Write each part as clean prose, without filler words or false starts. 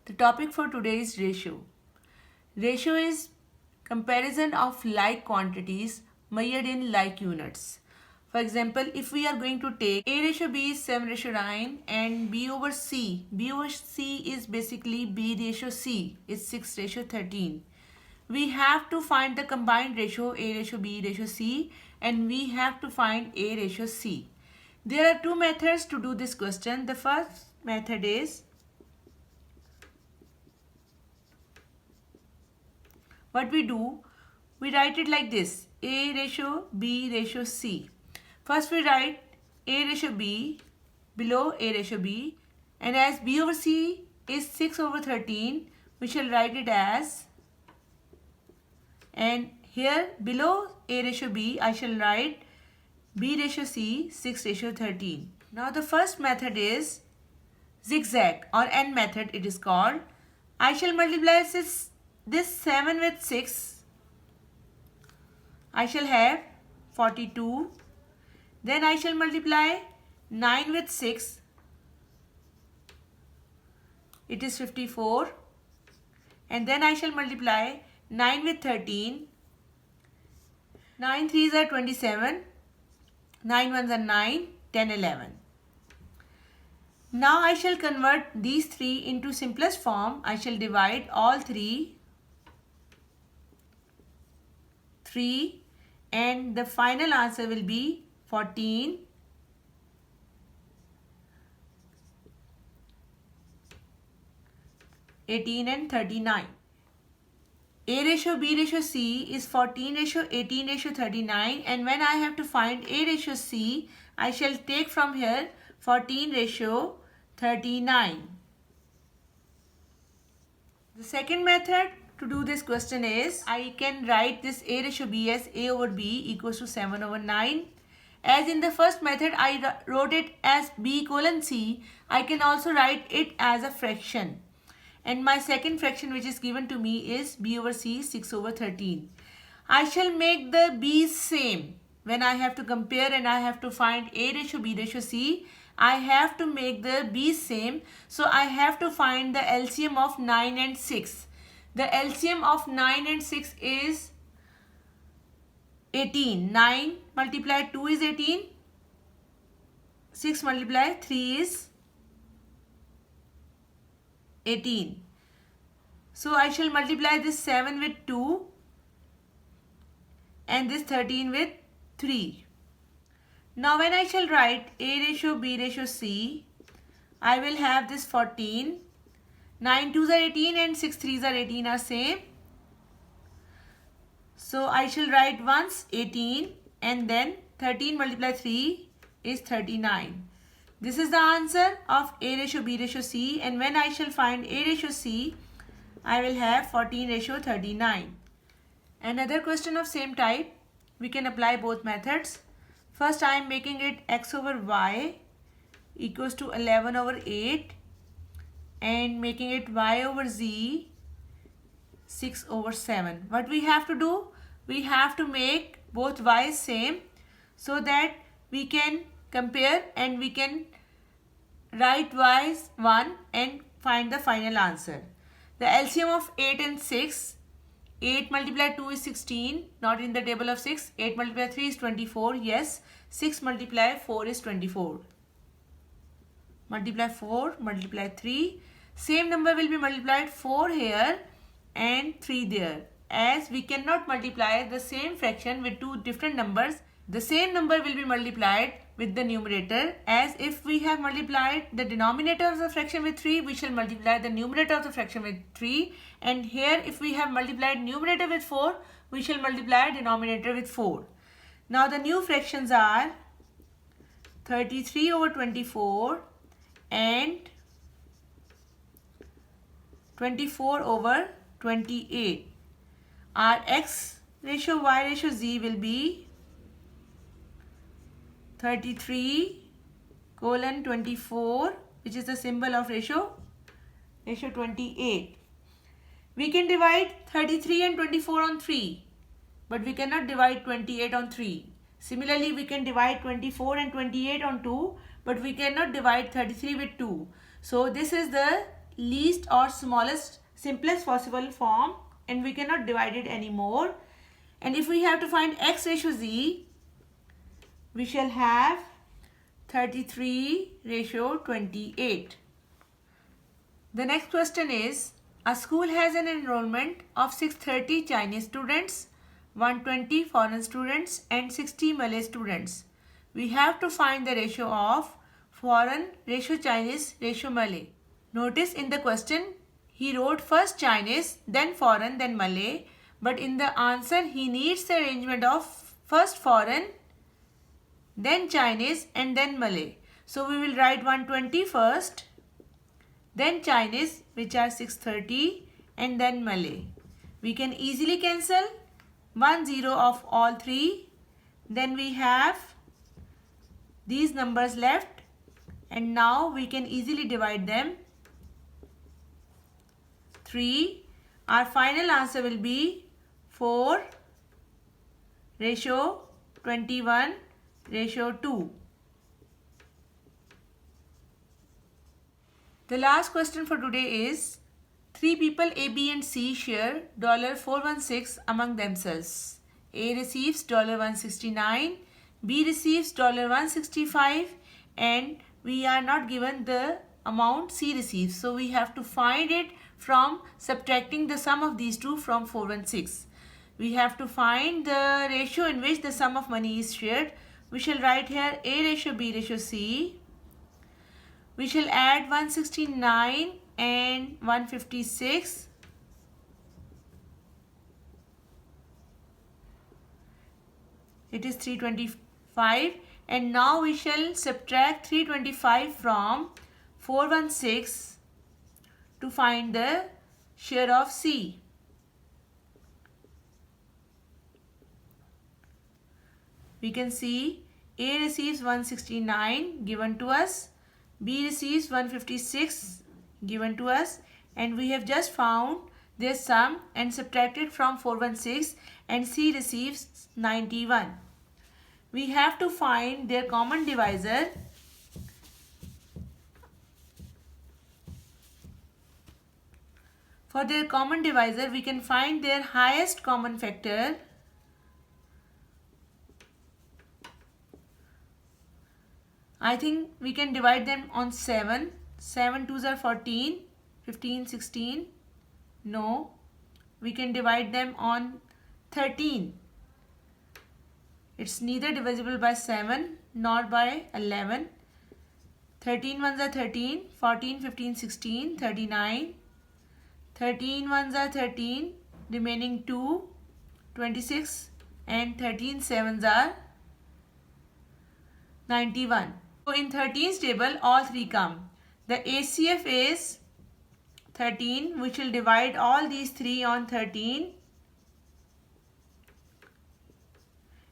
The topic for today is ratio. Ratio is comparison of like quantities measured in like units. For example, if we are going to take A ratio B is 7 ratio 9 and B over C is basically B ratio C is 6 ratio 13. We have to find the combined ratio A ratio B ratio C and we have to find A ratio C. There are two methods to do this question. The first method is what we do, we write it like this: A ratio B ratio C. First we write A ratio B below A ratio B, and as B over C is 6 over 13, we shall write it as, and here below A ratio B I shall write B ratio C 6 ratio 13. Now the first method is zigzag or N method it is called. I shall multiply this 7 with 6. I shall have 42. Then I shall multiply 9 with 6. It is 54. And then I shall multiply 9 with 13. 9 3s are 27. 9 1s are 9. 10 11. Now I shall convert these three into simplest form. I shall divide all 3, and the final answer will be 14, 18 and 39. A ratio B ratio C is 14 ratio 18 ratio 39, and when I have to find A ratio C, I shall take from here 14 ratio 39. The second method to do this question is, I can write this A ratio B as A over B equals to 7 over 9. As in the first method I wrote it as B colon C, I can also write it as a fraction. And my second fraction which is given to me is B over C 6 over 13. I shall make the B's same. When I have to compare and I have to find A ratio B ratio C, I have to make the B's same. So I have to find the LCM of 9 and 6. The LCM of 9 and 6 is 18. 9 multiplied 2 is 18. 6 multiplied 3 is 18. So I shall multiply this 7 with 2 and this 13 with 3. Now when I shall write A ratio B ratio C, I will have this 14. 9 2s are 18 and 6 3s are 18 are same. So I shall write once 18 and then 13 multiplied 3 is 39. This is the answer of A ratio B ratio C, and when I shall find A ratio C, I will have 14 ratio 39. Another question of same type, we can apply both methods. First I am making it x over y equals to 11 over 8 and making it y over z 6 over 7. What we have to do? We have to make both y's same so that we can compare and we can write y's 1 and find the final answer. The LCM of 8 and 6, 8 multiplied 2 is 16, not in the table of 6. 8 multiplied 3 is 24, yes. 6 multiplied 4 is 24. Multiply 4, multiply 3. Same number will be multiplied 4 here and 3 there. As we cannot multiply the same fraction with two different numbers, the same number will be multiplied with the numerator. As if we have multiplied the denominator of the fraction with 3, we shall multiply the numerator of the fraction with 3. And here if we have multiplied numerator with 4, we shall multiply denominator with 4. Now the new fractions are 33 over 24 and 24 over 28. Our x ratio y ratio z will be 33 colon 24, which is the symbol of ratio 28. We can divide 33 and 24 on 3, but we cannot divide 28 on 3. Similarly, we can divide 24 and 28 on 2, but we cannot divide 33 with 2. So this is the least or smallest, simplest possible form, and we cannot divide it anymore. And if we have to find x ratio z, we shall have 33 ratio 28. The next question is, a school has an enrollment of 630 Chinese students, 120 foreign students and 60 Malay students. We have to find the ratio of foreign, ratio Chinese, ratio Malay. Notice in the question, he wrote first Chinese, then foreign, then Malay. But in the answer, he needs the arrangement of first foreign, then Chinese and then Malay. So we will write 120 first, then Chinese, which are 630, and then Malay. We can easily cancel 1 0 of all three. Then we have these numbers left, and now we can easily divide them. 3. Our final answer will be 4 ratio 21 ratio 2. The last question for today is, 3 people A, B and C share $416 among themselves. A receives $169, B receives $165, and we are not given the amount C receives. So we have to find it from subtracting the sum of these two from 416. We have to find the ratio in which the sum of money is shared. We shall write here A ratio B ratio C. We shall add 169 and 156. It is 325, and now we shall subtract 325 from 416 to find the share of C. We can see A receives 169 given to us, B receives 156 given to us, and we have just found their sum and subtracted from 416, and C receives 91. We have to find their common divisor. For their common divisor, we can find their highest common factor. I think we can divide them on 7. 7 2s are 14, 15, 16. No. We can divide them on 13. It's neither divisible by 7 nor by 11. 13 ones are 13, 14, 15, 16, 39. 13 ones are 13, remaining 2, 26, and 13 sevens are 91. So in 13's table, all three come. The ACF is 13. We shall divide all these three on 13.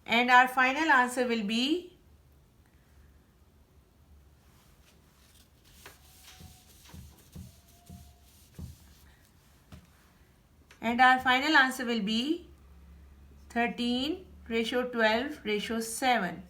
And our final answer will be And our final answer will be 13 ratio 12 ratio 7.